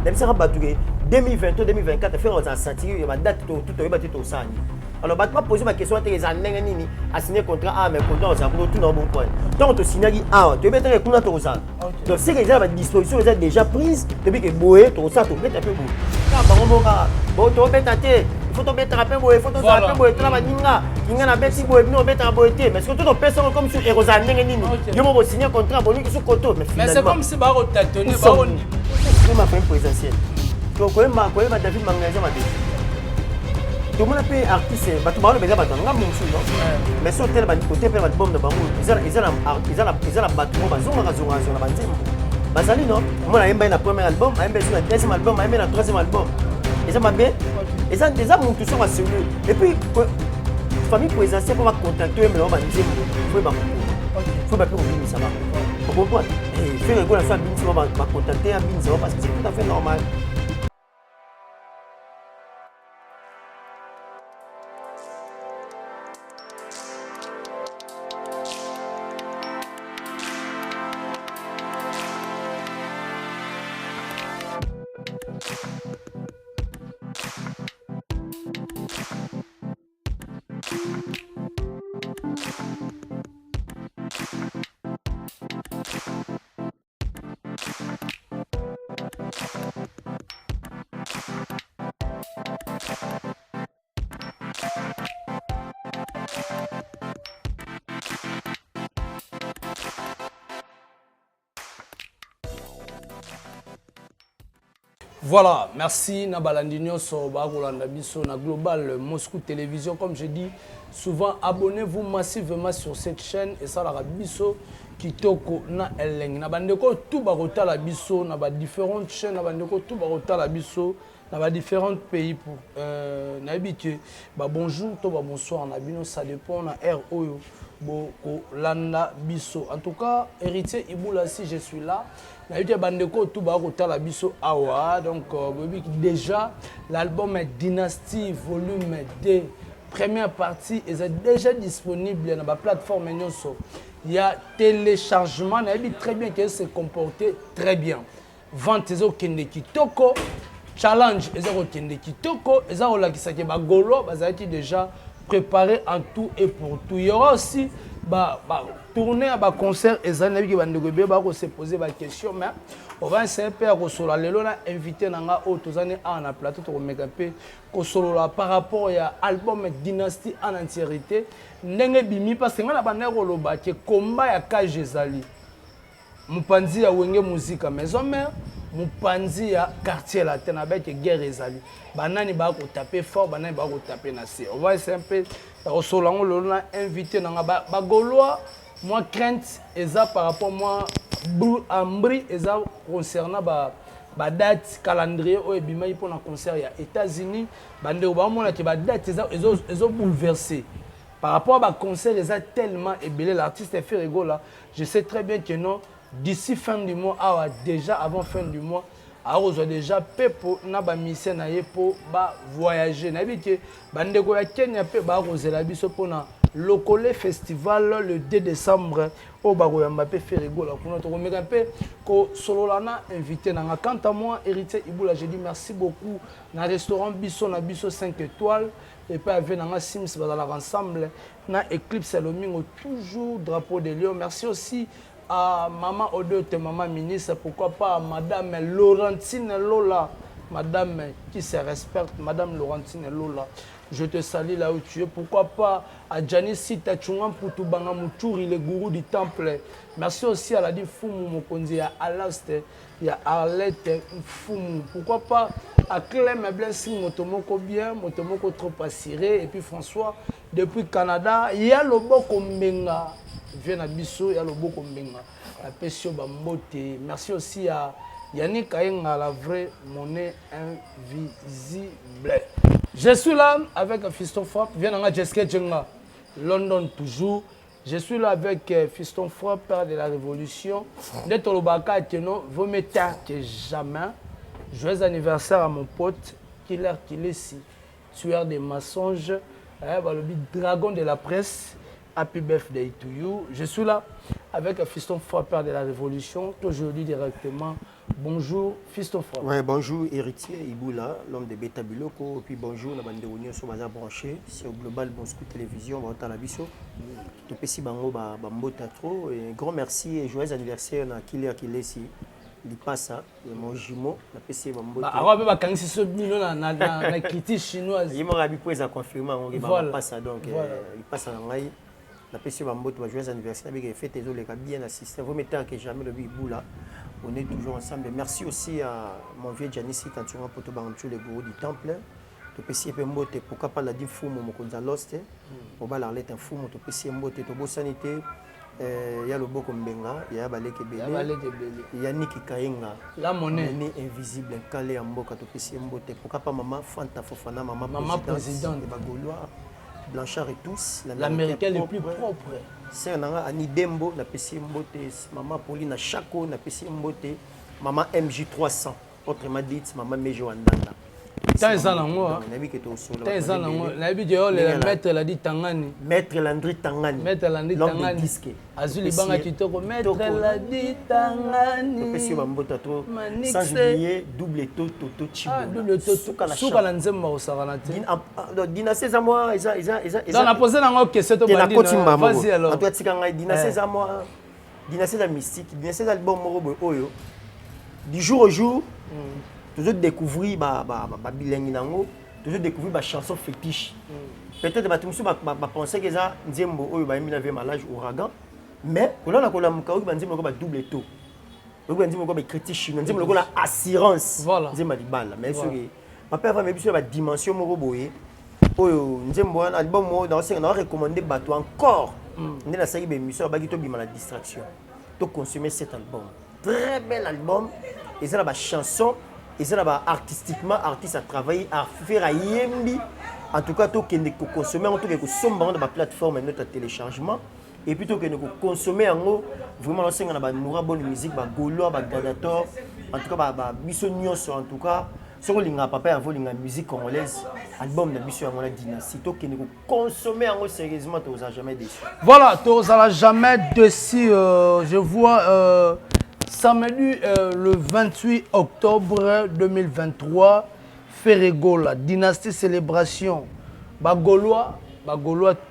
Même si on va 2023, 2024, faire un satire, il y a une date tout au sang. Alors, je vais poser ma question à tes années à signer contrat à mes contrats, ça pour tout dans bon point. Donc, tu signes à tu mets un coup dans ton sang. Donc, si les dispositions sont déjà prises, depuis que boé, ton sang, tu mets un peu beau. Bon, tu mets ta tête. Il faut tomber un peu boé, il faut tomber un peu boé, tu vas il a bêti boé, nous on met un boé. Mais ce que tout le personne comme sur Erosan, je vais signer un contrat, bon, sur Koto. Mais c'est comme si Baro tâtonné, Baro. Je m'appelle présidentiel. Donc, quand même, David Mangaza m'a dit. Tout le monde a payé artiste, tu vas le faire non? Mais sur tel côté, il y a une bombe de bambou. Ils ont la bâtiment, ils ont la bâtiment. Basali non? Moi, j'ai le premier album, j'ai le deuxième album, j'ai le troisième album. Ils ont bien. Ils ont déjà monté sur la cellule. Et puis, la famille présidentielle pour contacter, mais on va dire, il faut pas que vous ça va. Vous comprenez? Et faire le goût à la famille, on va contacter un bin, parce que c'est tout à fait normal. Voilà, merci Nabalandinho Soba Rolanda Bisso na Global Moscou Télévision. Comme je dis souvent, abonnez-vous massivement sur cette chaîne et ça la Bisso Kitoko na Eleng. Nabandeko tout barota la Bisso na ba différentes chaînes nabandeko tout barota la Bisso na ba différents pays pour n'habitué. Ba bonjour, to ba bonsoir na bino ça dépend na R Oyo. Boko Landa Bisso. En tout cas, héritier Iboula si je suis là. Donc déjà l'album est Dynasty volume 2 première partie est déjà disponible dans la plateforme. Il y a téléchargement, on a dit très bien qu'elle s'est comportée très bien. Vente au Kende Kitoko, challenge au Kende Kitoko, et ça on l'a qui Golo, ça a été déjà préparé en tout et pour tout. Il y aura aussi tourner à un concert et ça n'a pas se poser des questions, mais on va essayer de faire solo. On a invité Nanga autres années à un plateau pour me caper solo par rapport à l'album Dynasty en entièreté. N'engé bimi parce que on a bandé roloba que combat ya Kajezali. Mupanzi ya wenge musique maison mère, mupanzi ya quartier latin avec guerre ezali. Banani ba ko taper fort, banani ba ko taper na si. On va essayer un peu solo on a invité Nanga ba Gaulois. Moi crainte eza par rapport moi ambri eza concernant ba date calendrier au ebima pour un concert ya États-Unis bande ba mona ke ba date eza bouleversé par rapport à concert eza tellement ébélé l'artiste est fait rigola. Je sais très bien que non d'ici fin du mois déjà avant fin du mois alors déjà pepo na ba mission na ye pour ba voyager na bi ke bande ko ya Kenya pe ba rozela biso pona Lokole Festival le 2 décembre au Baroya Mbappé fait rigoler. Pour solo lana invité. Quant à moi, héritier Iboula, j'ai dit merci beaucoup. Dans le restaurant Bisso, na Bisso 5 étoiles. Et puis avec Nanga Sims, dans l'ensemble. Na Eclipse Lomingo, toujours drapeau de Lyon. Merci aussi à Maman Odote, Maman Ministre. Pourquoi pas à Madame Laurentine Lola. Madame qui se respecte, Madame Laurentine Lola. Je te salue là où tu es. Pourquoi pas à Janice Tachungan Poutubanga Moutouri, le gourou du temple. Merci aussi à la dit Fumu Mokonzi, à Alaste, il y a Arlette Fumu. Pourquoi pas à Clem Blessing Motomoko bien, Motomoko trop assiré. Et puis François, depuis Canada, il y a le Boko Mbenga. Vient à Bissau, il y a le Boko Mbenga. La Pessio Bambote. Merci aussi à Yannick Ayenga, la vraie monnaie invisible. Je suis là avec Fiston Frappe, viens dans Jessica Djenga, London toujours. Je suis là avec Fiston Frappe, père de la Révolution. D'être au Baka, vous mettez que jamais. Joyeux anniversaire à mon pote, Killer Kilesi, tueur des mensonges, le dragon de la presse. Happy birthday to you. Je suis là avec Fiston Froid, père de la Révolution. Aujourd'hui directement, bonjour Fiston Froid. Ouais, bonjour héritier Iboula, l'homme de Beta Biloko. Et puis bonjour, la bande de Union sur Baza branché. C'est au Global Bonsco Télévision, on va à la biso. Tout petit bango, bambota trop. Et grand merci et joyeux anniversaire à Killer Kilesi. Il passe mon jumeau, la PC Bambo. Alors, on va quand ce million na critique chinoise. Il m'a rabi pour les confirmer, on va passer donc. Il passe à l'enraille. La PC Bambo, joyeux anniversaire avec les fêtes, les gars bien assistés. Vous mettez que jamais le Biboula. On est toujours ensemble. Merci aussi à mon vieux Janissi quand tu vas pour te banquer les gourous du temple. Tu peux essayer de me pourquoi pas la dire fou mon konzaloste. On va la lettre fou mon tu peux essayer de me to sanité. Il y a le beau comme Benga, il y a Balek Belé, il y a Niki Kainga, la monnaie invisible, calé en boca, tu peux essayer de me pourquoi pas maman Fanta Fofana, maman présidente de Bagolois, Blanchard et tous, l'américaine le plus propre. C'est un Annie Dembo, la PC Mbote, maman Pauline Chaco, la PC Mbote, maman MJ300, autrement dit, maman Mejo Andanda. Maître Landry Tangani. Maître Landry Tangani. Maître Landry Tangani. Azuli Banga Kitoko. Maître Landry Tangani. Sans oublier double toto chibo. Double toto. Souka la nzemba osaranati. Dynastie za moi, dans la posée dans OK, c'est au bandina. Vas-y alors. Toi tika ngai dynastie za moi. Dynastie za mystique, dynastie za album morobo oyo. Du jour au jour. Toujours découvrir bilingue nango, toujours découvrir ma chanson fétiche. Peut-être que tu me penser que ça nzembo oyo ba yemi na vie malage ouragan, mais on a la mukau ba nzembo ko ba double taux. On ba nzembo ko ba critique chinois, nzembo ko la assurance. Voilà. Nzembo di bala, mais sur ma père va me biso ba dimension moko boye. Oyo nzembo un album mo dans ce on a recommandé bato encore. On a saïbe émission ba kito bima la distraction. To consommer cet album. Très bel album et ça la chanson. Et ça là artistiquement artiste a travaillé à faire à yembi en tout cas tout que nous consommer en tout cas que sombre dans la plateforme et notre téléchargement et plutôt que nous consommer en gros vraiment on sait qu'on a ba moura bonne musique ba gaulois ba gladiator en tout cas ba bisognos en tout cas sur le linga papa avant linga musique congolaise album de biso en la dynastie tout que nous consommer en gros sérieusement tu n'as jamais déçu. Voilà, tu n'as jamais déçu. Je vois samedi le 28 octobre 2023, Ferregola, dynastie célébration. Bagolois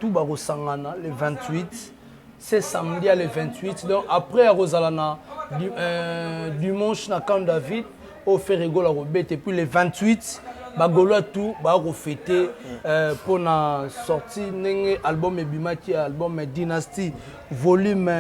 tout Bagosangana le 28. C'est samedi le 28. Donc après à Rosalana, dimanche na Camp David, au Ferregola Robert. Et puis le 28, Bagolois tout fêter pour la sortie d'un album Ebimaki, album Dynastie volume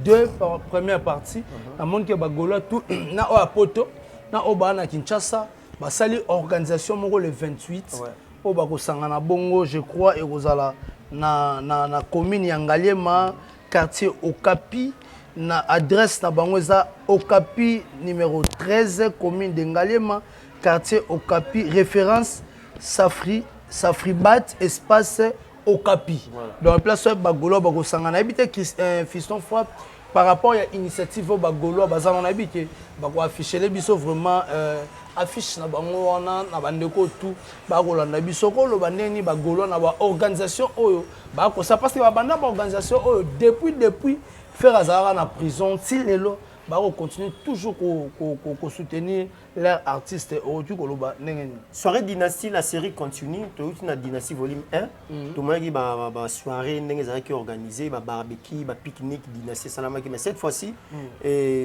2 première partie. Na monde que Bagolois tout na o apoto na o ba na Kinshasa, ba sali organisation moko le 28. O ba ko sangana bongo je crois et Rosala na commune ya Ngaliema, quartier Okapi. Na adresse na bango eza Okapi numéro 13 commune de Ngaliema, quartier Okapi, référence Safribat espace Okapi. Dans la place Bagolo Bagosangana habite Fiston Froid par rapport à l'initiative Bagolo Bazan on habite Bago afficher les biso vraiment affiche na bango wana na bandeko tout bagola na biso ko lo bandeni Bagolo na ba organisation oyo ba ko ça parce que ba banda ba organisation oyo depuis faire azara na prison si lelo ba continuer toujours ko soutenir leurs artistes aujourd'hui ko loba ndengeni. Soirée dynastie la série continue, tout na dynastie volume 1. Tout le monde ba soirée ndenge za qui organisé ba barbecue, ba pique-nique dynastie salamaki mais cette fois-ci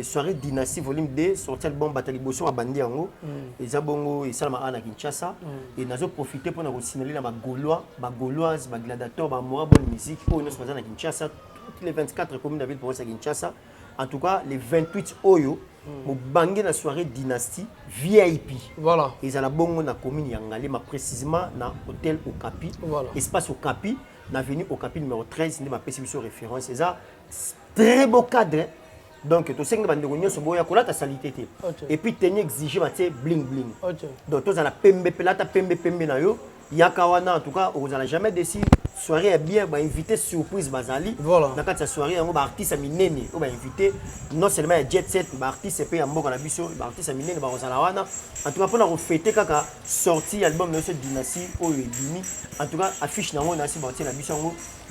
soirée dynastie volume 2 sorti album Batali Bosso a bandi yango et za bongo et salama ana Kinshasa et nazo profiter pour na signaler na ba Gaulois, ba Gauloises, ba gladiateur, ba mora bonne musique pour nous na Kinshasa toutes les 24 communes de ville pour Kinshasa. En tout cas, les 28 Oyo, nous bangé la soirée dynastie VIP. Voilà. Ils ont la bonne na commune Yangalé, mais précisément dans hôtel Okapi. Voilà. Espace Okapi, l'avenue Okapi numéro 13, c'est ma perception référence. C'est ça, très beau cadre. Donc, tu sais que les gens sont bons, ta salité. Et puis, tu as exigé bling bling. Donc, tu as la pembe, pembe na yo. Yakawana, en tout cas, on n'a jamais décidé. Soirée est bien, bah invité surprise Bazali. Voilà. Dans cette soirée, on va artiste à minene, on va inviter non seulement jet set, bah artiste et en boka la biso, bah artiste à minene, bah Rosalawana. En tout cas, pour nous fêter kaka sorti album de cette dynastie au Dini. En tout cas, affiche na on a si bah la biso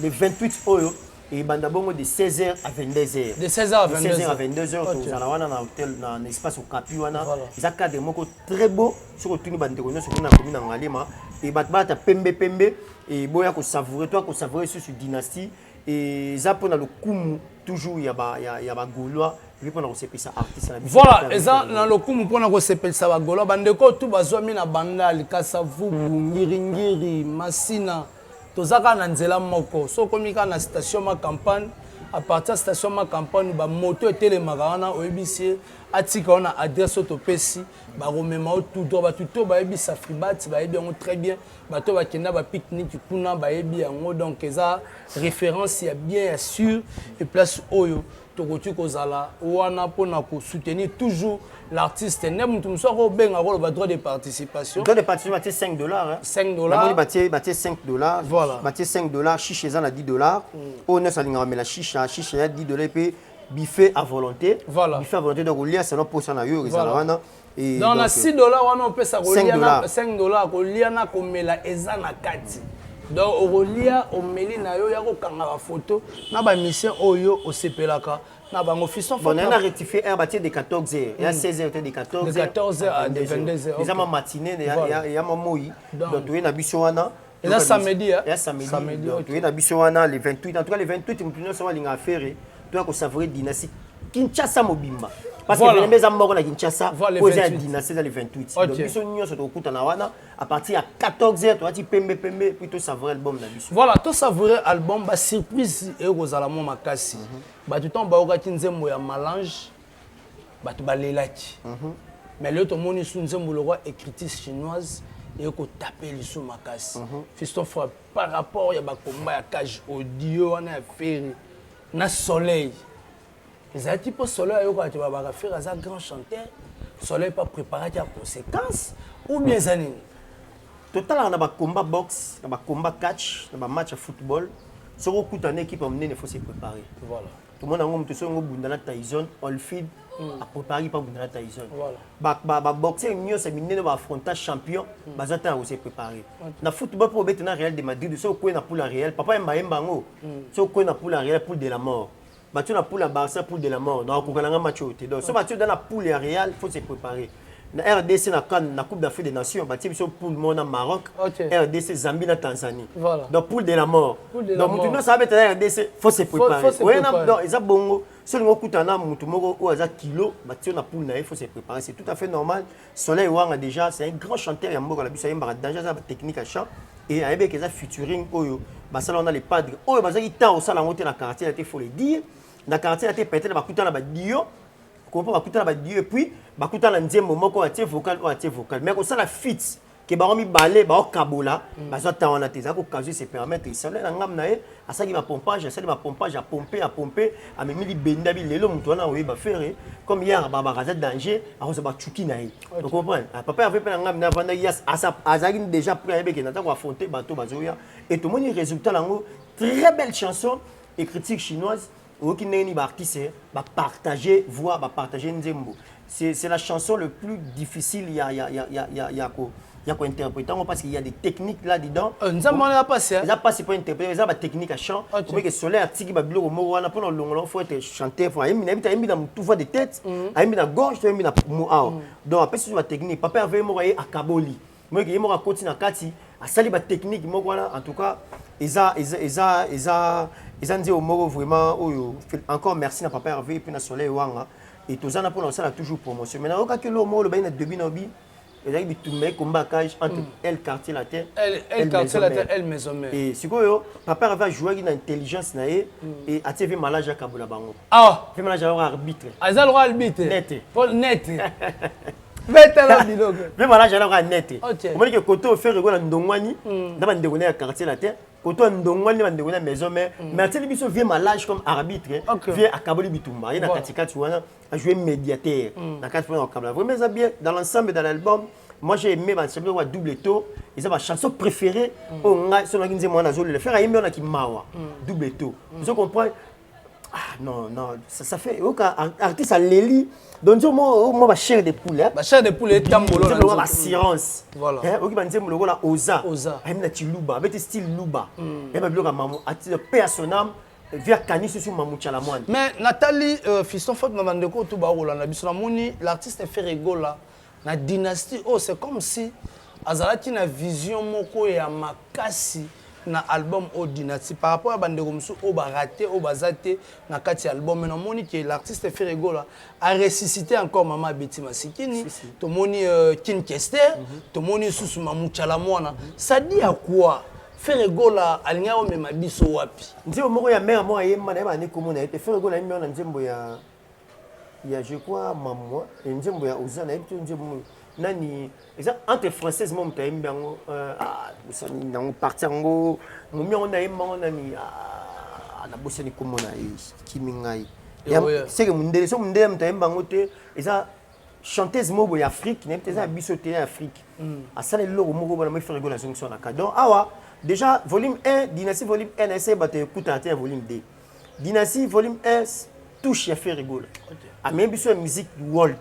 le 28 oyo et banda bongo de 16h à 22h. De 16h à 22h. De 16h à 22h, tu as un hôtel, dans un espace au Capuana. Ils ont cadre moko très beau. Sur le tour, ils ont sur la commune en Alema. Et batba pembe pembe. Et boya ko savourer, toi ko savourer sur dynastie. Et ça pour le kumu toujours il y a Gaulois. Puis pour ça artiste. Voilà, et ça dans le kumu pour na ko sepel ça ba Gaulois. Bandeko tout bazwami na bandal kasavu ngiringiri masina. Tozaka na nzela moko so komika na station ma campagne à partir de station ma campagne ba moto etelemaka wana oyebisi atika wana adresse otopesi ba romema tout droit ba tuto ba yebisa fribat ba yebi yango très bien bato ba kenda ba pique-nique kuna ba yebi yango donc eza référence ya bien sûr et place oyo tokoki kozala wana pona ko soutenir toujours l'artiste nem tout ça ko benga ko le droit de participation. Droit de participation $5 hein. $5. Bâtir $5. Voilà. Bâtir $5, chiche ça a $10. On a ça mais la chiche a $10 puis buffet à volonté. Voilà. Buffet à volonté donc il y a ça pour ça na yo wana et dans na $6 wana on peut ça kolia $5 kolia na komela eza na kati. Donc okolia omeli na yo ya ko kanga ba photo na ba mission oyo osepelaka. On a rectifié un bâtiment de 14h. Il y a 16h, de 14h. De 14h à 22h. Il y a ma matinée, il y a ma moui. Donc, il y a Bissoana. Il y a samedi. Il y a samedi. Donc, il y a Bissoana le 28. En tout cas, le 28, nous sommes en affaire. Tu as savourer dynastie. Kinshasa Mobimba. Parce que les gens morts à Kinshasa, posé à dynastie dans le 28. Donc, ils sont venus sur le coup à partir de 14h, tu as dit pembe, plutôt savourer l'album. Voilà, tout savourer l'album, bah surprise et aux alamons makasi. Bah tout le temps, bah au nzembo ya mélange, bah tu balelaki. Mais là, tout le monde est nzembo le roi écriture chinoise et qu'on taper les sous makasi. Fiston frère, par rapport à combat à cage audio, on a fait na soleil. Les types soleil, tu vas faire un grand chanteur, soleil pas préparé à conséquences ou bien ça n'est. Total, on a un combat boxe, on a un combat catch, on a un match de football. Si on écoute une équipe, il faut se préparer. Voilà. Tout le monde a un peu Tyson, Oldfield, à préparer pour Bundana Tyson. Voilà. Boxer, c'est un affronter champion, on a se préparer. Dans le football, pour être Real de Madrid, si on a pour la Real, papa est Mbaembango, si on a pour la Real, pour de la mort. Tu as pour la Barça, pour de la mort. Donc, on a un match. Donc, si tu as dans la poule Real, il faut se préparer. La RDC, la Coupe d'Afrique des Nations, tu as pour le monde au Maroc, RDC, Zambie, la Tanzanie. Voilà. Donc, pour de la mort. Donc, tu ça avec la RDC, il faut se préparer. Oui, donc, ils ont bon. Si on a un kilo, tu as pour il faut se préparer. C'est tout à fait normal. Soleil Wang déjà, c'est un grand chanteur. Il y a un danger, une technique à chant. Et avec les featuring, on a les padres. On a des temps où ça a monté dans le quartier, il faut le dire. Dans le quartier, il y a pété dans Dio. Comprends, Dio. Et puis, il y a un moment où il y a vocal. Mais quand ça la fit, que baromi balé, ba kabola, ba zo ta wana teza ko kazu se permettre ça là ngam na e asaki ma pompage, ça ma pompage à pomper, a memi li benda bi lelo mutu wana oye ba faire comme hier ba raza danger, a zo ba chuki na e. Tu comprends? Papa avait pas ngam na vanda yas asa azaki déjà prêt avec na ta ko affronter bateau bazoya et tout le monde résultat lango très belle chanson et critique chinoise qui n'est pas artiste va partager voix va partager nzembo. C'est la chanson le plus difficile il y a quoi interpréter parce qu'il y a des techniques là dedans. Nous avons passé. Il a passé pour interpréter, il y a des techniques à chant. Pour que soleil artiste va bloquer au mot on a pour le faut être chanteur faut aimer dans tout voix de tête, aimer dans gorge, aimer dans mot. Donc après c'est une technique. Papa avait moi à Kaboli. Moi qui moi continue à Kati, à sali ba technique moi voilà en tout cas ils dit au mot vraiment encore merci na papa Hervé et puis na soleil wanga et tout ça pour ça toujours promotion. Maintenant quand que le mot le bain début nobi et là il tout met combat cage entre elle quartier la terre elle quartier la terre elle maison mère et si quoi papa va jouer une intelligence na et a TV malage à Kabola bango fait malage à arbitre azal roi arbitre net Paul net Betala biloko. Même malage à net on dit que koto faire rigolo ndongwani na ba ndongona ya quartier la terre koto ndongwani ba ndongona maison mère mais tu biso vient malage comme arbitre vient à Kaboli bitumba il na katika tu wana a jouer médiateur na quatre fois au Kabla vraiment ça bien dans l'ensemble de l'album. Moi j'ai aimé ma chanson double taux et c'est ma chanson préférée on a sur la guinée moi na zolo le faire a aimé on a qui mawa double taux vous comprenez non ça fait aucun artiste à Leli donc moi ma chair de poulet ma chair de poulet tambolo la assurance voilà OK ba nzembo lokola oza aime na chiluba avec style luba et ba bloka maman attire personnel via Canis sur Mamouchala Moine. Mais Nathalie, fiston faute na bandeko to ba rolanda biso na moni l'artiste fait rigola na dynastie oh c'est comme si azalaki na vision moko ya makasi na album au dynastie par rapport à bandeko musu au ba raté au bazate na kati album mais na moni que l'artiste fait rigola a ressuscité encore Mama Betty Masikini to moni Kin Kester to moni susu Mamouchala Moine ça dit à quoi Ferregola alinga o mema biso wapi nzembo moko ya mère moi yemba na bani komona ete Ferregola yemba na nzembo ya je crois maman et nzembo ya Ozana ete nzembo nani exact entre française mo mta yemba ngo usani na parti ngo mumia ona yemba nani na bosani komona kimingai ya c'est que mundele so mundele mta yemba ngo te eza chanteuse mobo ya Afrique n'était eza biso te ya Afrique asala loko moko bana mo Ferregola zonction na cadre awa. Déjà, volume 1, Dynastie volume 1, essaye de écouter un volume 2. Dynastie volume 1, touche à faire rigoler. A même sur la musique world.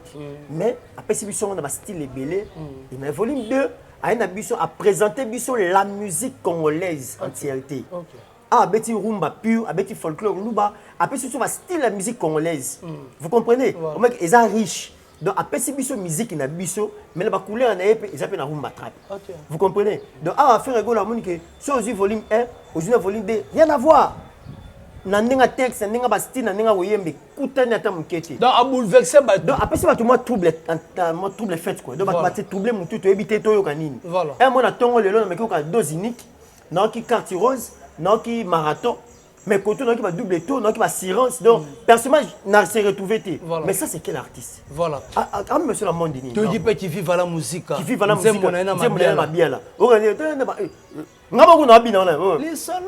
Mais après, si on a un style belé, mais volume 2, a présenté la musique congolaise entièreté. Ah, Betty rumba pur, Betty folklore luba, après sur le style la musique congolaise. Vous comprenez? Ils sont riches. Donc après si biso musique na biso mais la couleur na épée ils appellent na rumba trap. Vous comprenez? Donc à faire rigoler la que sur le volume 1 au volume 2 rien à voir. Na ndenga texte na ndenga ba style na ndenga woyembe kutani ata muketi. Donc a bouleversé ba donc après si ba tout moi trouble fait quoi. Donc ba trouble mutu to ebité to yo kanini. Voilà. Un moi na tongo lelo na meko ka dose unique na ki carte rose na ki marathon. Mais quand on a un double tour, on a un silence, donc personnage n'a se retrouvé. Voilà. Mais ça, c'est quel artiste? Voilà. Ah, monsieur la Mondini. Tu dis pas qu'il vit à la musique. Qui vit à la musique. C'est mon bien là. On a les soleils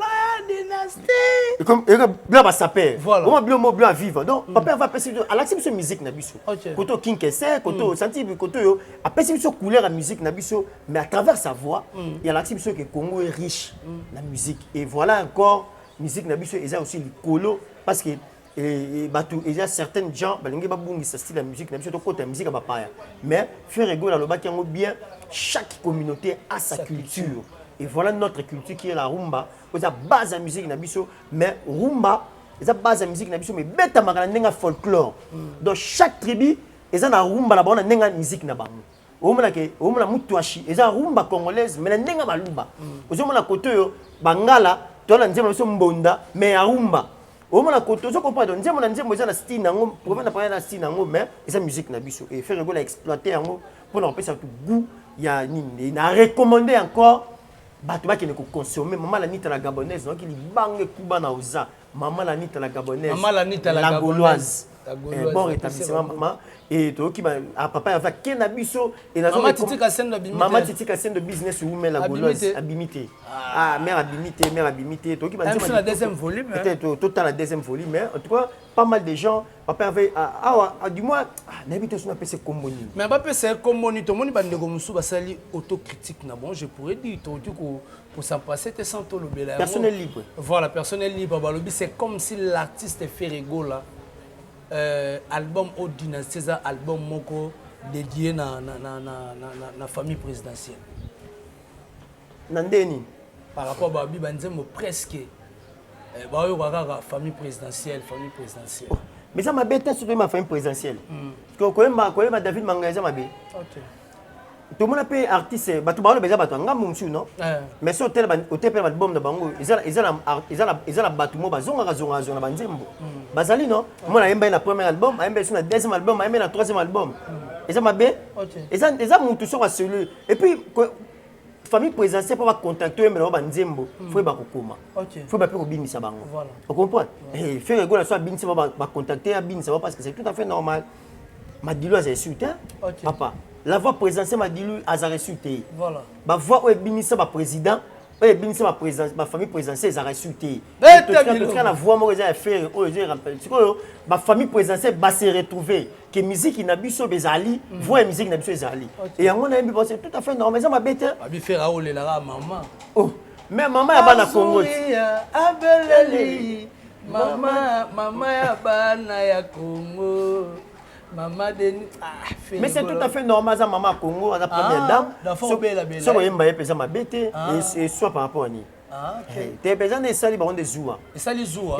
dynastie. Comme blanc va s'appeler. Voilà. On a blanc blanc vivre. Donc papa va passer à l'action de musique na biso. Koto King Kessé, koto senti koto yo. Après c'est une couleur à musique na biso, mais à travers sa voix, il y a l'action que Congo est riche la musique. Et voilà encore musique na biso eza aussi le colo parce que il y a certains gens balingi ba bungi sa style la musique na biso to côté musique ba paya mais faire rigoler le baki yango bien chaque communauté a sa culture et voilà notre culture qui est la rumba eza base la musique na biso mais rumba eza base la musique na biso mais beta makana ndenga folklore donc chaque tribu eza na rumba na bona ndenga musique na bango omona mutuashi eza rumba congolaise mais ndenga baluba ozomona koto yo bangala tola nzembo so mbonda mais ya rumba omona koto so comprendre nzembo na nzembo eza na style nango pour na parler na style nango mais eza musique na biso et faire rigoler exploiter yango pour na pesa tout goût ya nini na recommander encore bato ba kene ko consommer maman la nita la gabonaise donc il bangue kuba na oza maman la nita la gabonaise maman la nita la gauloise bon rétablissement maman et to ki ba papa va kena biso et na maman titi ka scène de business maman titi ka scène de business woman la gauloise abimité mère abimité to ki ba c'est la deuxième volume peut-être total la deuxième volume mais en tout cas pas mal de gens papa avait du moins n'habite sur na PC commoni mais pas PC commoni to moni bandeko musu basali autocritique na bon je pourrais dire to pour s'en passer te sans to le bela personnel libre voilà personnel libre balobi c'est comme si l'artiste fait rigola album au dynastie ça album moko dédié na famille présidentielle nandeni par rapport à babi banzemo presque ba yo kaka famille présidentielle mais ça m'a bête surtout ma famille présidentielle parce que quand même David Mangaza m'a bé OK tout le monde peut artiste bato ba beza bato nga mumsu non mais so tel album de bango ezala bato mo bazonga na banzembo bazali non moi na yemba na premier album yemba sur na deuxième album yemba na troisième album eza mabe eza mutu so celui et puis famille présidentielle pour contacter mais na banzembo faut ba kokoma faut ba pe ko binisa bango vous comprenez et faire rigoler so binisa ba contacter binisa parce que c'est tout à fait normal Madilu a reçu papa la voix présidentielle Madilu a reçu voilà ma voix où binisa ba président et binisa ba président ma famille présidentielle a reçu la voix moi j'ai fait ma famille présidentielle va se retrouver que musique na biso bezali voix musique na biso ezali et on a bien c'est tout à fait normal ça m'a bête abi faire aoler la maman oh mais maman ya bana Congo abeleli maman ya bana ya Congo maman Denis mais c'est tout à fait normal ça maman Congo à la première dame so so yemba yepesa mabete et soit par rapport à ni Ah, ok. T'es besoin de ça, ils des zoua. Et ça, les zoua.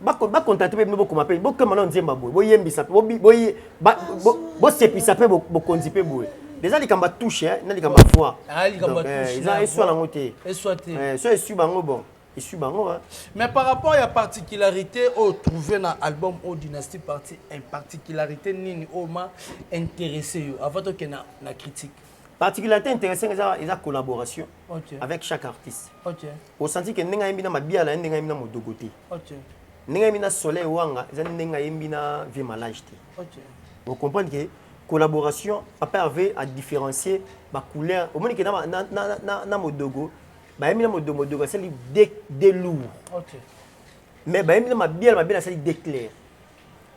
Ba contacter beaucoup m'appelle. Beaucoup maintenant nzemba boy. Boy yembisa. Boy bo sepisa pe bo konzipe boy. Déjà les kamba touche, na les kamba foi. Ah, les kamba touche. Ils ont soit la montée. Et soit soit ils suivent bango bon. Ils suivent bango. Mais par rapport à la particularité au trouver dans l'album au Dynasty Party, une particularité nini au m'a intéressé avant que na critique. Particularité intéressante, c'est la collaboration avec chaque artiste. Au senti que n'enga yembina mabia la n'enga yembina modogote. N'enga yembina soleil wanga, n'enga yembina vimalajte. Vous comprenez que collaboration après à différencier ma couleur. Au moins que na modogo, bah yembina modogo c'est des lourds. Mais bah yembina mabia c'est des clairs.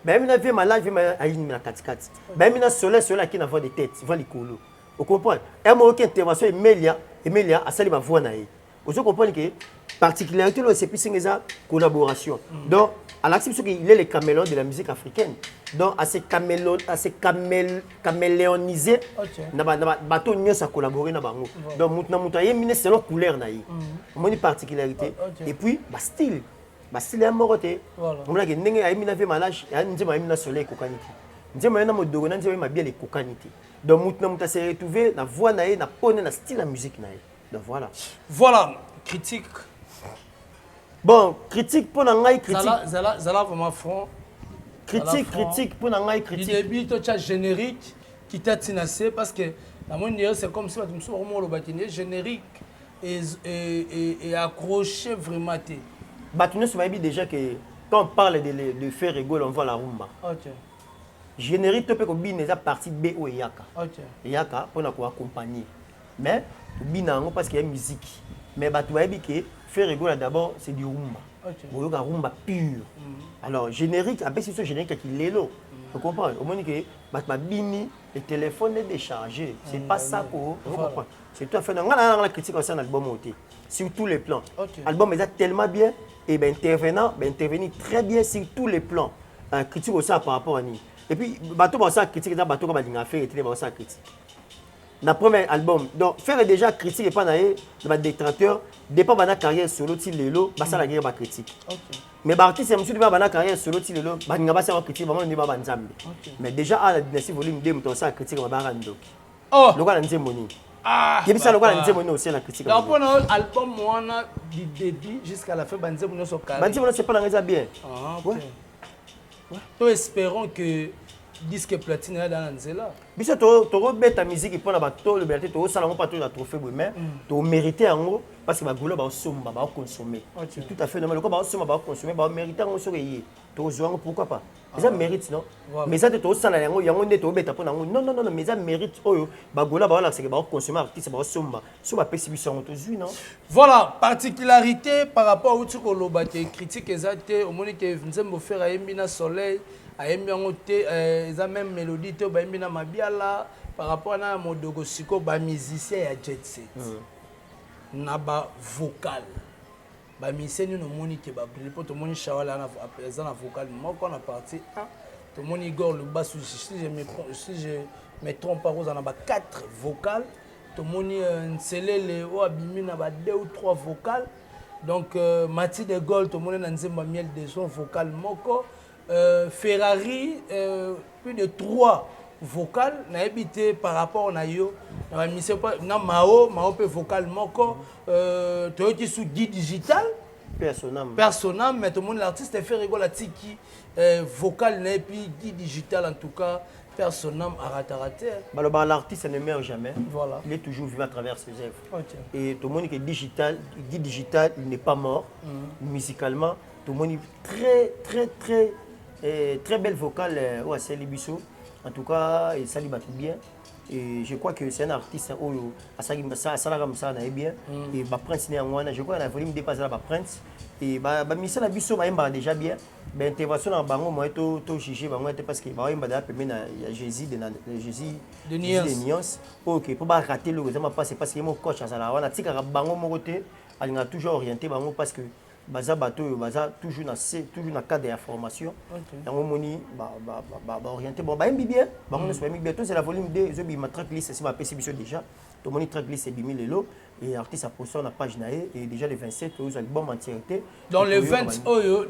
Bah yembina vimalaj yembina katikati. Bah yembina soleil qui n'a pas de tête, voit les couleurs. Vous comprenez? Et moi, aucune intervention, Emilia a sali ma voix naïe. Vous comprenez que particularité, c'est plus une collaboration. Donc, à l'acception qu'il est le caméléon de la musique africaine. Donc, à se caméléoniser, bateau n'y a collaboré na bango. Donc, mouta yemine selon couleur naïe. On dit particularité. Et puis, style. Style est moroté. On a dit que n'engue yemine fait malage, n'engue yemine soleil kokaniti. N'engue yemine modogo, n'engue yemine bien les kokaniti. Donc, nous s'est retrouvé dans la voix, dans le style de la musique. Donc, voilà. Voilà, critique. Bon, critique pour la critique. Zala vraiment front. Critique pour la critique. Du début, tu as générique qui t'a tinacé parce que la moindre c'est comme si tu me suis vraiment le bâtiment générique et accroché vraiment. Bâtiment, ça m'a dit déjà que quand on parle de faire rigolo, on voit la rumba. Générique, tu peux combiner la partie B ou Yaka. Yaka pour nous accompagner. Mais binango parce qu'il y a musique. Mais tu vois que faire rigolo d'abord c'est du rumba. Vous avez un rumba pur. Alors générique, après c'est ce générique qui est là. Vous comprenez? Au moins que ma bini le téléphone est déchargé. C'est pas ça pour vous comprenez. C'est tout à fait normal. On a la critique sur l'album sur tous les plans. L'album est tellement bien et intervenir très bien sur tous les plans. Critique aussi par rapport à nous. Et puis, bateau va ça critique, bateau comme on a fait, et va ça critique. Dans le premier album, donc faire déjà critique et pas naïe, le détracteur, dépend de la carrière solo, si l'élo, bah ça la guerre va critique. Mais l'artiste, c'est monsieur de la carrière solo, si l'élo, bah n'a pas ça critique, bah on ne va pas ensemble. Mais déjà à la dynastie volume 2, on ça critique, on va rendre. Oh, le gars n'a pas moni. Ah, il y a ça le gars n'a pas moni aussi la critique. Donc pour l'album, on a du début jusqu'à la fin, banzé moni sur carrière. Banzé moni c'est pas la bien. Ah, ok. Nous espérons que disque platine est dans l'anzela. Biso to rebet ta musique pour la bateau le berté to salon pas tout la trophée mais to mériter en gros parce que ba goula ba somba ba consommer. C'est tout à fait normal. Quand ba somba ba consommer ba mériter en so yé. To zoango pourquoi pas. Mais ça mérite non. Mais ça to sala yango nde to beta pour nango. Non mais ça mérite oyo ba goula ba la c'est que ba consommer artiste ba somba. So ba pesi biso to zui non. Voilà, particularité par rapport au truc lobate critique exacte au moni que nzembo faire ayembina soleil ayembi yango te eza même mélodie te bayembi na mabiala par rapport na modogo siko ba musicien ya jet set na ba vocal ba musicien no moni ke ba briller pour to moni shawala na eza na vocal moko na partie 1 to moni Igor le basse si je me trompe pas on a ba 4 vocales to moni nselele o abimi na ba 2 ou 3 vocales donc Mati de Gaulle to moni na nzemba miel de son vocal moko Ferrari, plus de 3 vocales, n'a habité par rapport à yo. Mao peut vocal moko, tu es sous guide digital. Personnel, mais tout le monde l'artiste fait rigoler tiki vocal n'a puis guide digital en tout cas. Personnel à ratarater. L'artiste ne meurt jamais. Voilà. Il est toujours vivant à travers ses œuvres. Et tout le monde qui est digital, guide digital, il n'est pas mort musicalement. Tout le monde est très belle vocale au Asseli Bisso. En tout cas, il s'allie bien. Et je crois que c'est un artiste ça bien. Et Prince je crois qu'il a voulu me dépasser la Prince. Et Missa Bisso déjà bien. L'intervention dans Bango, moi, tout jugé parce que il y a Jésus de Nuance. Ok, pour pas rater le c'est parce que mon coach a Bango Moroté, il a toujours orienté Bango parce que baza bateau baza toujours na cadre d'information yango moni ba orienté bon ba mbi bien ba on soit mbi bien tout c'est la volume 2 zo bi ma track list c'est ma PC déjà tout le monde tracklist c'est 1000 lelo et artiste a posté sur la page nae et déjà le 27 aux albums entièreté. Dans le 20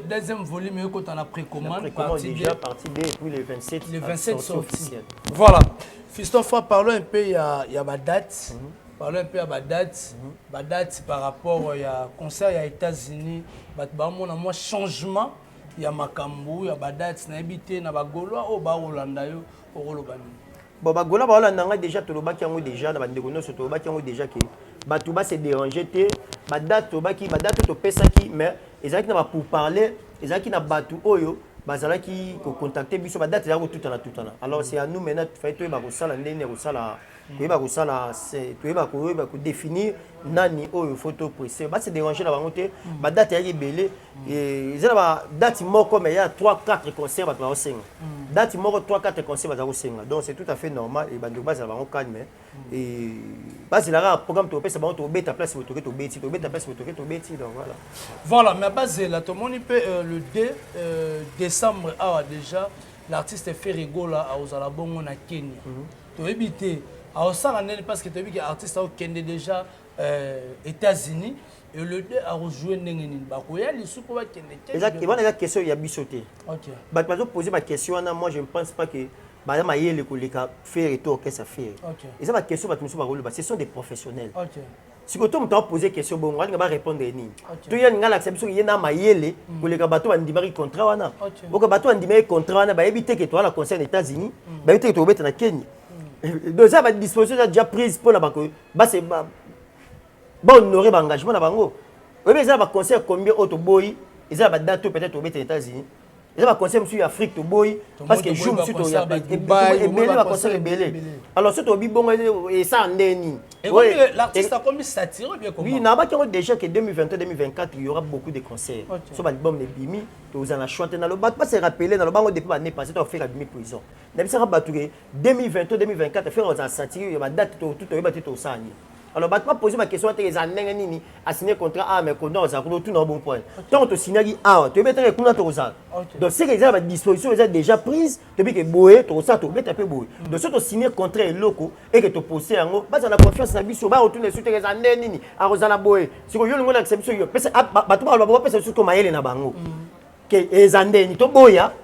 deuxième volume quand on a précommande déjà partie B et puis le 27 sorti. Voilà. Fiston Fra, parlons un peu il y a ma date. Parlons un peu à ma date par rapport à concert aux États-Unis, on a moins changement, il y a Makambu, il y a ma date, na habité na bagolo au ba Holanda yo au Rolobani. Bon bagola ba Holanda déjà to lobaki yango déjà na bandeko nyonso to lobaki yango déjà que bato ba se déranger te ba date to baki ba date to pesaki mais ezaki na ba pour parler ezaki na bato oyo bazalaki ko contacter biso ba date ya ko tout na alors c'est à nous maintenant fait to ba ko sala ndene ko sala koyeba kosala toyeba définir nani oyo photo pressé ba se déranger na bango te ba date ya ebele et ezala ba date moko mais il y a 3-4 concerts ba ba senga date moko 3-4 concerts ba senga donc c'est tout à fait normal et bando ba za bango calme et ba c'est la programme to pesa bango to beta place to beti donc voilà mais base là tout le monde peut le 2 décembre déjà l'artiste fait rigola aux alabongo na Kenya to éviter alors ça parce que tu as vu que l'artiste a déjà États-Unis et le 2 a rejoint Nengenin. Il y a une question, il y a bisoté. Bah tu poser ma question, moi je ne pense pas que madame Aye le collègue fait retour qu'est-ce que ça fait. Et ça ma question ce sont des professionnels. Si tu me poser question bon, on va répondre ni. Tu y a une acceptation il y a Mayele collègue bateau andimari contrat wana. Boko bateau andimari contrat wana ba éviter que toi la concert aux États-Unis, ba éviter que tu obete na Kenya. Donc ça va disposition déjà prise pour la banque. Bah c'est bon honorer l'engagement la bango. Oui mais ça va concert combien auto boy, et ça va date peut-être aux États-Unis. Et ça va concert monsieur Afrique to boy parce que jour monsieur to ya et belé va concert belé. Alors ce to bi bon et ça ndeni. Et l'artiste a comme satire bien comment. Oui, n'a pas déjà que 2023-2024 il y aura beaucoup de concerts. Sur l'album de Bimi, vous en a chanté dans le bas pas se rappeler dans le bango depuis l'année passée tu fait la demi prison. N'a pas battu 2023-2024 faire aux satire il y a date tout au sani. Alors bah pas poser ma question à tes années nini a signé contrat ah mais qu'on ça tout dans bon point. Tant tu signes ah tu mettre les contrats aux ça. Donc c'est que ça disposition est déjà prise depuis que boé tout ça tu mettre un peu boé. Donc si tu signer contrat locaux et que tu poser en haut bah ça la confiance na biso bah retourner sur tes années nini à Rosana boé. Si que yo ngona acceptation yo pesa bah tu ba pesa sur comme mayele na bango. Que les années ni to boya.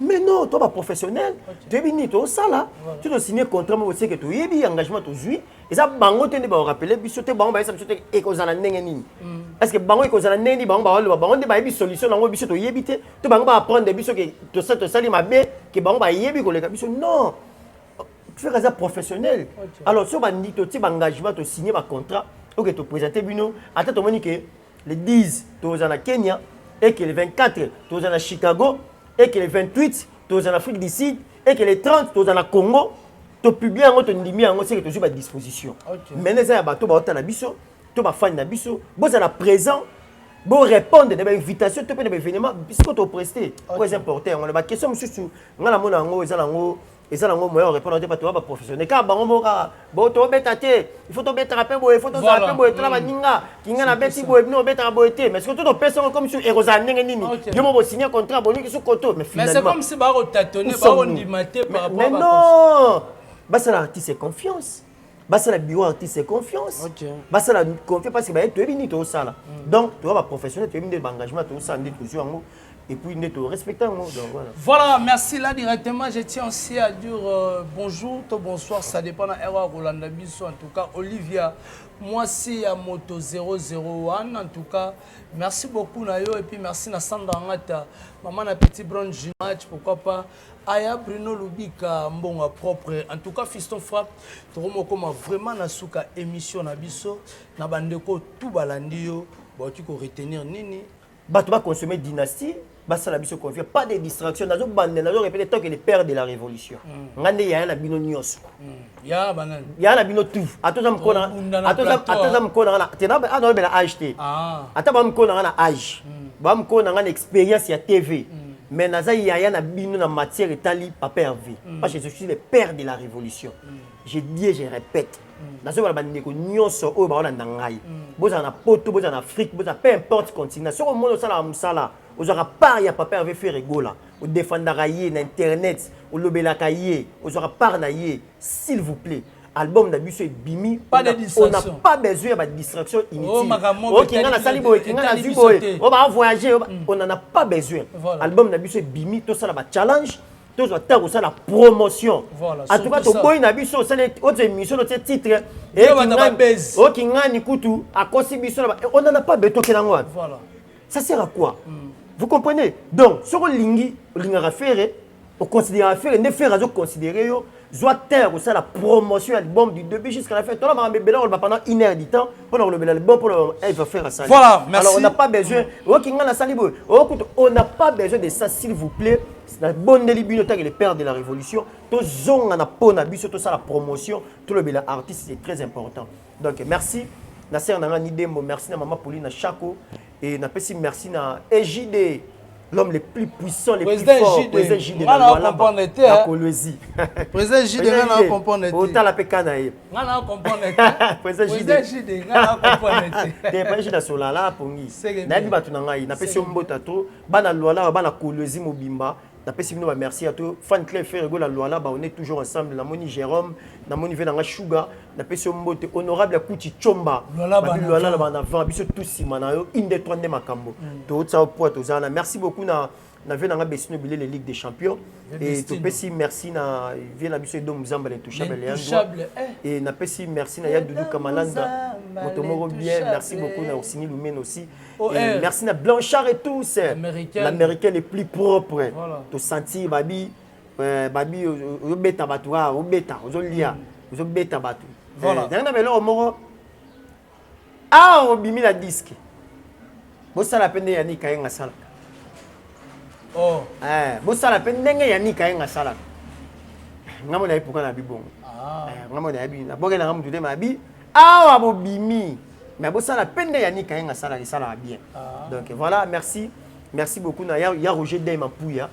Mais non, toi, professionnel, tu es venu, tu es ça là. Tu dois signer un contrat, mais aussi que tu as un engagement, tu jouis. Et ça, bango, tu dois rappeler, tu dois rappeler, tu dois rappeler, parce que bango, tu dois rappeler, tu dois rappeler, une solution, tu dois éviter, tu dois apprendre des bisos que tu sais, ma bé, que bango, tu dois éviter, non. Tu fais ça professionnel. Alors, si tu as un engagement, tu signes un contrat, tu te présentes, attends, tu que le 10, tu es en Kenya, et que le 24, tu es en Chicago, et que les 28, tu es en Afrique du Sud, et que les 30, tu es en Congo, tu publies en Tondimi, c'est que tu es à disposition. Maintenant, il y a des gens qui sont fan de biso, vous êtes présent, vous répondre à des invitations, tu peux des événements, puisque tu presté. Très important. On a la question, monsieur, on a la monnaie, et ça, on va répondre à des professionnels. Car il faut te rappeler, il faut te rappeler, il a bêti, mais ce que tu personnes comme sur Erosan, je vais signer un contrat, mais c'est comme si tu tâtonné, mais non, c'est l'artiste confiance. C'est le bureau artiste c'est confiance. C'est la confiance parce que tu es venu tout ça. Donc, tu es professionnel, tu es venu de l'engagement, tout ça, toujours et puis nous respectons. Voilà, merci là directement. Je tiens aussi à dire bonjour, bonsoir, ça dépend de l'erreur Rolanda Bisso. En tout cas, Olivia, moi c'est à Moto 001. En tout cas, merci beaucoup Nayo et puis merci à Sandra Ngata, maman na petit bronze match, pourquoi pas. Aya Bruno Lubika mbonga propre. En tout cas, Fiston Fra, comme vraiment na suka émission na Bisso, na bandeko tout balandio, bon tu peux retenir nini. Bah tu vas consommer dynastie. Ça la biso confiance, pas de distraction. Nazo bande, nazo répéter tant que les pères de la révolution. Ngande ya na bino nyos. Ya banan. Ya na bino tout. Atozam kona. Atozam kona. Tena ah non ben âge. Atabam kona na âge. Bam kona na expérience ya TV. Mais naza ya na bino na matière etali papa Hervé. Parce que je suis le père de la révolution. Je dis et je répète. Nazo bala bandeko nyos o ba na ndangai. Boza na poto, boza na Afrique, boza peu importe continent. Sur le monde ça la musala. Vous aurez pas ya papa avait fait rigola ou défendre na internet ou lobela kaye vous aurez pas na s'il vous plaît album na biso bimi pas de on n'a distraction. pas besoin de distraction inutile makambo OK nga na sali boy nga na zi boy on va voyager on n'en a pas besoin album na biso bimi to ça ba challenge to ça la promotion en tout cas to boy na biso ça les autres émissions de titre et OK nga ni kutu akosi biso on n'en a pas besoin que voilà ça sert à quoi vous comprenez donc sur lingi linga faire on considère faire ne faire à considérer yo soit terre ou ça la promotion album du début jusqu'à la fin. Toi là on va pendant 1 heure du temps pour le album pour elle va faire ça. Voilà, merci. Alors on n'a pas besoin on n'a pas besoin de ça s'il vous plaît. C'est la bonne délibino tant que les pères de la révolution. Tous on a pas na biso tout ça la promotion tout le artiste c'est très important. Donc merci. Na sœur na Nidembo, merci na maman Pauline na Chako et na pesi merci na EJD. L'homme le plus puissant, le plus fort, président JD na Kolwezi. Président JD na comprendre te. Ota la pekana ye. Na comprendre te. Président JD na comprendre te. Te président JD solala pongi. Na bi batu na ngai, na pesi mbota to, bana Luala bana Kolwezi mobimba. Na pesi bino ba merci à toi. Fan Claire Ferrego la Luala ba on est toujours ensemble na moni Jérôme, na moni Venanga Sugar, na pesi mbote honorable Kuti Chomba. Luala la bana avant biso tous simana yo inde 3 de makambo. To tsa po to zana. Merci beaucoup na Venanga Besino Bilé les Ligue des Champions et to pesi merci na Viena biso do Muzamba les touchables et na pesi merci na Yadoudou Kamalanda Motomoro bien merci beaucoup na Orsini Lumen aussi et merci na Blanchard et tous l'américain le plus propre to sentir babi o beta batwa o beta o zolia o beta batu voilà dans na belo moro ah o bimi la disque bo sala pende yani kayenga sala oh bo sala pende ndenge yani kayenga sala ngamo na ipuka na bibongo ngamo na bi na bogela ngamo tude mabi awa bo bimi mais bo sala pende yani kayenga sala et sala bien donc voilà merci beaucoup na ya Roger Dema Pouya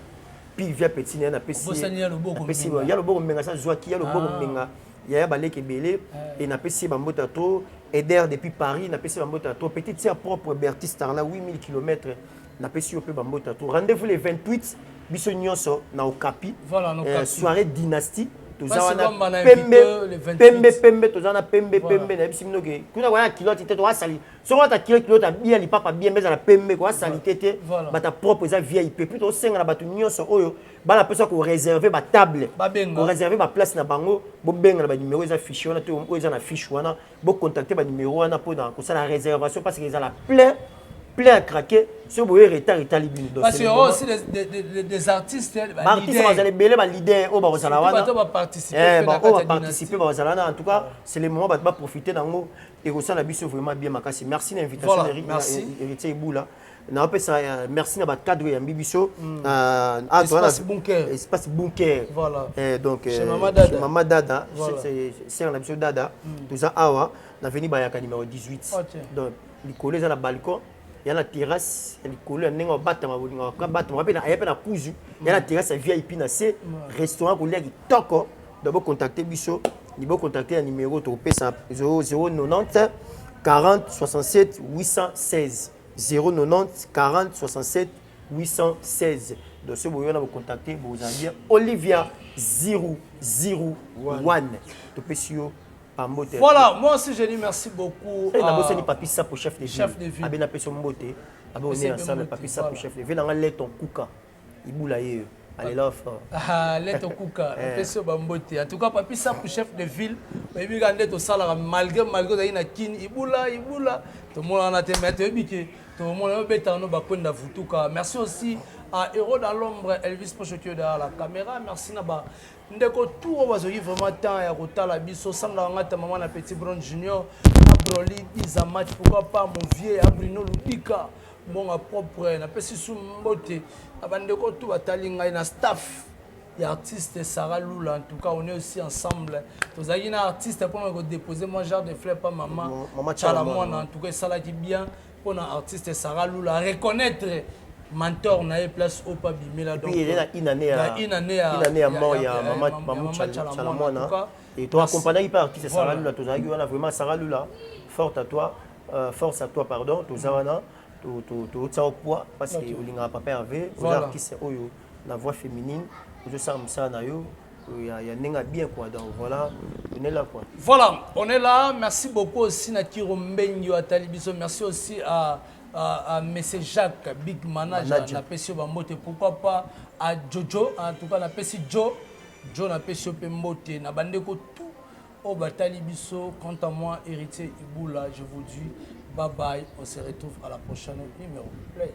puis via petit na pesi bosania le boko ya le boko menga sa zoaki ya le boko menga ya baleke belé et na pesi bambota to Eder depuis Paris na pesi bambota to petite sœur propre Bertis Tarla 8000 km na pesi yo pe bambota to rendez-vous le 28 biso nyonso na Okapi voilà soirée dynastie tozana pembe tozana pembe na bisi mnoke kuna wana kilote te to asali soko ta kilote bien li papa bien mais na pembe ko asali tete bata propre za VIP plutôt senga na batu nyonso oyo bala pesa ko réserver ba table ko réserver ba place na bango bo benga na ba numéro za fiche wana to oyo za na fiche wana bo contacter ba numéro wana pour na ko sala réservation parce que ils ont la plein à craquer sur le retard italienne. Parce qu'il y a aussi des artistes, les leaders au Barosalana. On va participer au Barosalana. En tout cas, c'est le moment où on va profiter d'ango et aussi la biso vraiment bien makasi. Merci l'invitation Héritier Boula. Merci à votre cadre et à Bibiso. Espace bunker. Voilà. Donc, Maman Dada, c'est un épisode Dada. Tout ça, Awa, on a venu Bayaka numéro 18. Donc, il collait dans le balcon. Il y a la terrasse, il y a un bâtiment, il y a un cousu, il y a la terrasse VIP, restaurant, il y a un toko. D'abord, contactez Bisso, il faut contacter un numéro 090 40 67 816. 090 40 67 816. Donc, si vous voulez vous contacter, vous avez Olivia 001. Voilà, moi aussi je dis merci beaucoup. Il a besoin papi ça pour chef de ville. Abena peso mbote. On est ensemble papi ça pour chef de ville. On a let ton kuka. Ibula ye. Allez là fort. Let ton kuka. Peso bambote. En tout cas papi ça pour chef de ville. Mais il gande to sala malgré na kin ibula. Tout le monde en a te mettre biki. Tout le monde beta no bakonda vutuka. Merci aussi à Héros dans l'ombre Elvis Pochotio derrière la caméra. Merci naba. Ndeko tout obazoki vraiment temps ya kotala biso sanga ngata maman na Petit Brown Junior Abroli Bizamat pourquoi pas mon vieux Abrino Lubika mon propre na pesi sumbote abandeko tout batali ngai na staff ya artiste Sarah Lula en tout cas on est aussi ensemble tozaki na artiste pour me déposer mon genre de fleurs pas maman Chalamona en tout cas ça là qui bien pour na artiste Sarah Lula reconnaître mentor na place au pas bimela donc il y a une année à mort il y a maman Chalamona et toi accompagné par artiste Sarah Lula tozaki wana vraiment Sarah Lula force à toi pardon tozawana to tsao poids parce que olinga papa Hervé artiste oyo la voix féminine je sens ça na yo il y a Nenga bien quoi. Donc voilà, on est là quoi. Voilà, on est là. Merci beaucoup aussi à Kiro Mbenyo à Talibiso. Merci aussi à M. Jacques, Big Manager. On a payé Mbote. Pourquoi pas à Jojo. En tout cas, on a payé Joe. Joe on a payé Mbote. On a bandeko tout au Talibiso. Quant à moi, héritier Iboula, je vous dis bye bye. On se retrouve à la prochaine numéro. Play.